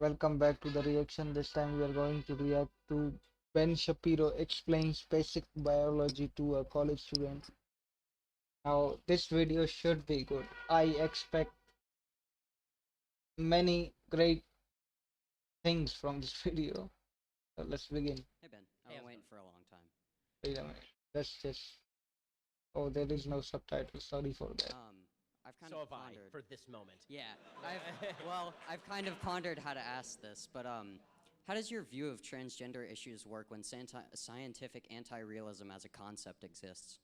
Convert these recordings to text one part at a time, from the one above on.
Welcome back to the reaction. This time we are going to react to Ben Shapiro explains basic biology to a college student. Now, this video should be good. I expect many great things from this video. So let's begin. Hey Ben, I've been waiting for a long time. Wait a minute. Let's just. Oh, there is no subtitle. Sorry for that. I've kind So of have I, pondered. for this moment. Yeah, I've kind of pondered how to ask this, but how does your view of transgender issues work when scientific anti-realism as a concept exists?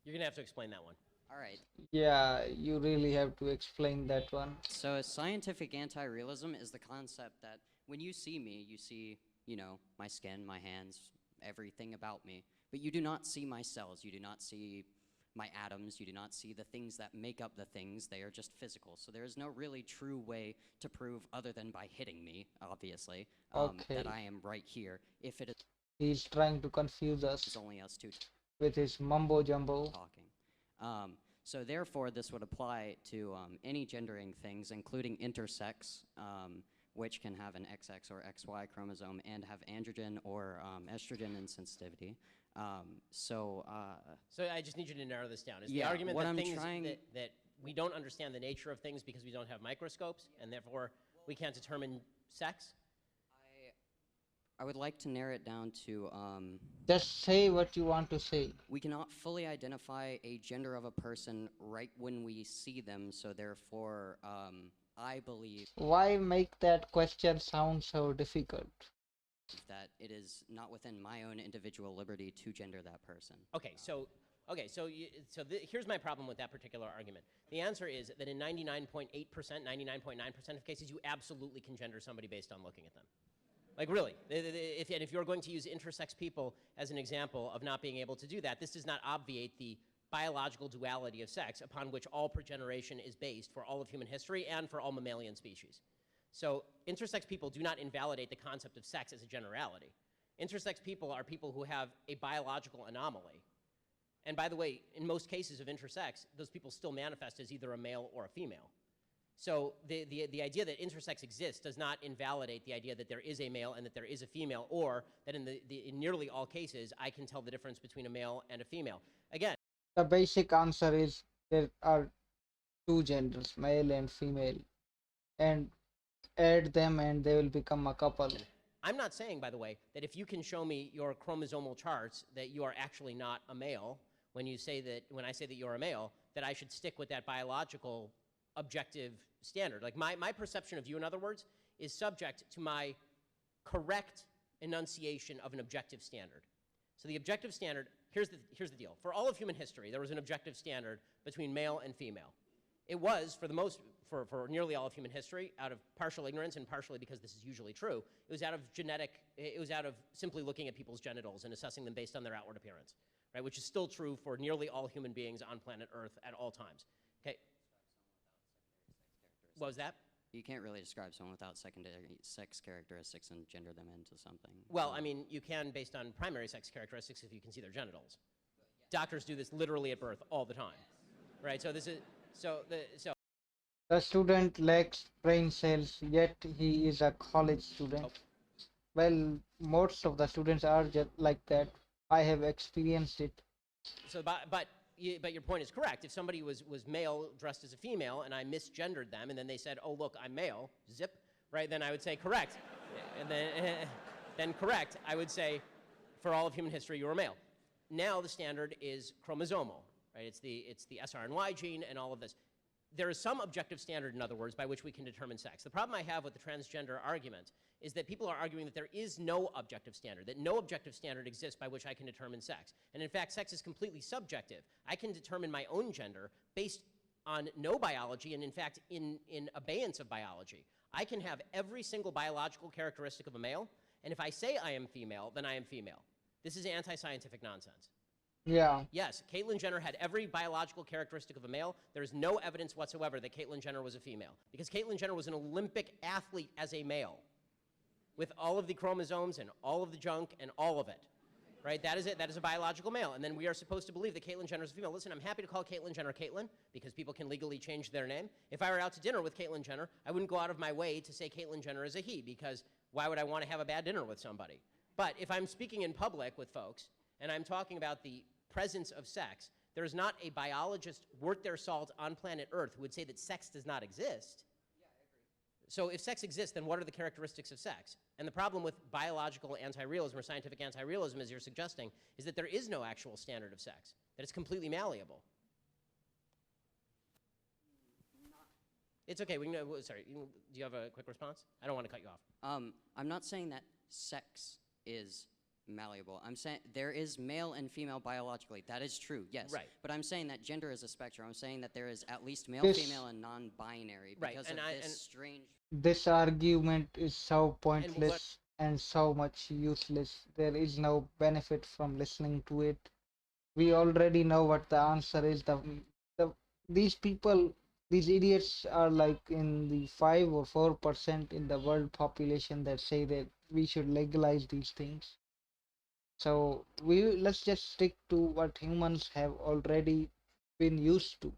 You're going to have to explain that one. All right. Yeah, you really have to explain that one. So scientific anti-realism is the concept that when you see me, you see, my skin, my hands, everything about me, but you do not see my cells, you do not see my atoms, you do not see the things that make up the things, they are just physical. So there is no really true way to prove, other than by hitting me, obviously, Okay. that I am right here, if it He's trying to confuse is us only us two with his mumbo jumbo. talking. So therefore, this would apply to any gendering things, including intersex, which can have an XX or XY chromosome and have androgen or estrogen insensitivity. So I just need you to narrow this down. Is Yeah, the argument what that I'm things trying- that we don't understand the nature of things because we don't have microscopes, and therefore we can't determine sex? I would like to narrow it down to Just say what you want to say. we cannot fully identify a gender of a person right when we see them, so therefore I believe Why make that question sound so difficult? that it is not within my own individual liberty to gender that person. Here's my problem with that particular argument. The answer is that in 99.8%, 99.9% of cases, you absolutely can gender somebody based on looking at them. Like really, if you're going to use intersex people as an example of not being able to do that, this does not obviate the biological duality of sex upon which all progeneration is based for all of human history and for all mammalian species. So intersex people do not invalidate the concept of sex as a generality. Intersex people are people who have a biological anomaly. And by the way, in most cases of intersex, those people still manifest as either a male or a female. So the idea that intersex exists does not invalidate the idea that there is a male and that there is a female, or that in nearly all cases, I can tell the difference between a male and a female. Again, The basic answer is there are two genders, male and female, and add them and they will become a couple. I'm not saying, by the way, that if you can show me your chromosomal charts that you are actually not a male, when I say that you're a male, that I should stick with that biological objective standard. Like my perception of you, in other words, is subject to my correct enunciation of an objective standard. So the objective standard, here's the deal. For all of human history, there was an objective standard between male and female. It was, for nearly all of human history, out of partial ignorance and partially because this is usually true, it was out of simply looking at people's genitals and assessing them based on their outward appearance, right? Which is still true for nearly all human beings on planet Earth at all times, okay? What was that? You can't really describe someone without secondary sex characteristics and gender them into something. Well, I mean, you can based on primary sex characteristics if you can see their genitals. Doctors do this literally at birth all the time, right? So this is The student lacks brain cells, yet he is a college student. Well, most of the students are just like that. I have experienced it. So, but your point is correct. If somebody was male dressed as a female and I misgendered them and then they said, oh, look, I'm male, zip, right, then I would say correct. And then correct, I would say for all of human history, you were male. Now the standard is chromosomal, right? It's the SRNY gene and all of this. There is some objective standard, in other words, by which we can determine sex. The problem I have with the transgender argument is that people are arguing that there is no objective standard, that no objective standard exists by which I can determine sex. And in fact, sex is completely subjective. I can determine my own gender based on no biology and in fact in abeyance of biology. I can have every single biological characteristic of a male, and if I say I am female, then I am female. This is anti-scientific nonsense. Yeah. Yes, Caitlyn Jenner had every biological characteristic of a male. There's no evidence whatsoever that Caitlyn Jenner was a female, because Caitlyn Jenner was an Olympic athlete as a male with all of the chromosomes and all of the junk and all of it. right? That is it. That is a biological male. And then we are supposed to believe that Caitlyn Jenner is a female. Listen, I'm happy to call Caitlyn Jenner Caitlyn because people can legally change their name. If I were out to dinner with Caitlyn Jenner, I wouldn't go out of my way to say Caitlyn Jenner is a he because why would I want to have a bad dinner with somebody? But if I'm speaking in public with folks and I'm talking about the presence of sex, there is not a biologist worth their salt on planet Earth who would say that sex does not exist. So if sex exists, then what are the characteristics of sex? And the problem with biological anti-realism or scientific anti-realism, as you're suggesting, is that there is no actual standard of sex, that it's completely malleable. It's okay. We can, sorry, do you have a quick response? I don't want to cut you off. I'm not saying that sex is malleable. I'm saying there is male and female biologically. That is true, yes. Right. But I'm saying that gender is a spectrum. I'm saying that there is at least male, This- female, and non-binary Right, because and of I- this and- strange. This argument is so pointless and so much useless. There is no benefit from listening to it. We already know what the answer is. These people, these idiots are like in the 5 or 4% in the world population that say that we should legalize these things. So let's just stick to what humans have already been used to.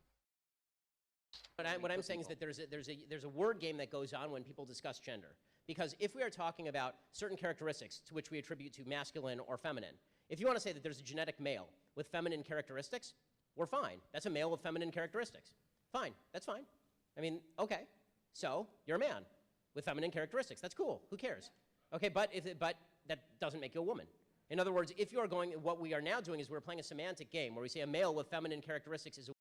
What I'm saying is that there's a word game that goes on when people discuss gender. Because if we are talking about certain characteristics to which we attribute to masculine or feminine, if you want to say that there's a genetic male with feminine characteristics, we're fine. That's a male with feminine characteristics. Fine, that's fine. I mean, okay. So you're a man with feminine characteristics. That's cool. Who cares? Okay, but that doesn't make you a woman. In other words, if you are going, what we are now doing is we're playing a semantic game where we say a male with feminine characteristics is a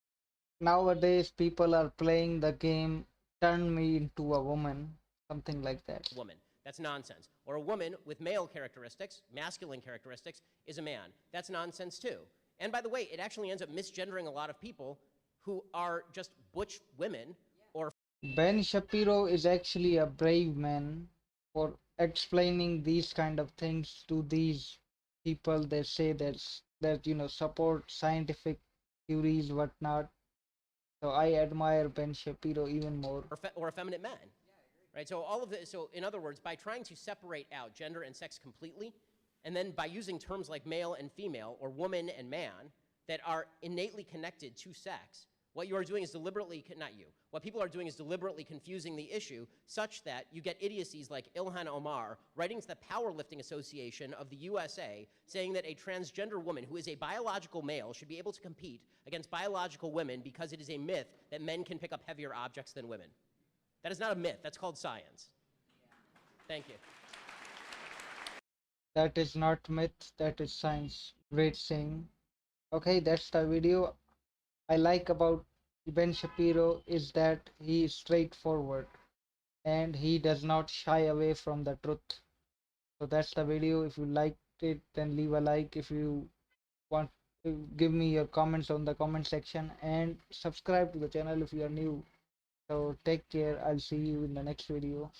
Nowadays, people are playing the game, turn me into a woman, something like that. woman. That's nonsense. Or a woman with male characteristics, masculine characteristics, is a man. That's nonsense too. And by the way, it actually ends up misgendering a lot of people who are just butch women or Ben Shapiro is actually a brave man for explaining these kind of things to these people that say that support scientific theories, whatnot. So I admire Ben Shapiro even more. or effeminate men. Right? So all of this, so in other words, by trying to separate out gender and sex completely, and then by using terms like male and female or woman and man that are innately connected to sex, what you are doing is deliberately, not you, what people are doing is deliberately confusing the issue such that you get idiocies like Ilhan Omar writing to the Powerlifting Association of the USA saying that a transgender woman who is a biological male should be able to compete against biological women because it is a myth that men can pick up heavier objects than women. That is not a myth. That's called science. Thank you. That is not myth, that is science. Great saying. Okay, that's the video. I like about Ben Shapiro is that he is straightforward and he does not shy away from the truth. So that's the video. If you liked it, then leave a like. If you want to give me your comments on the comment section and subscribe to the channel if you are new. So take care. I'll see you in the next video.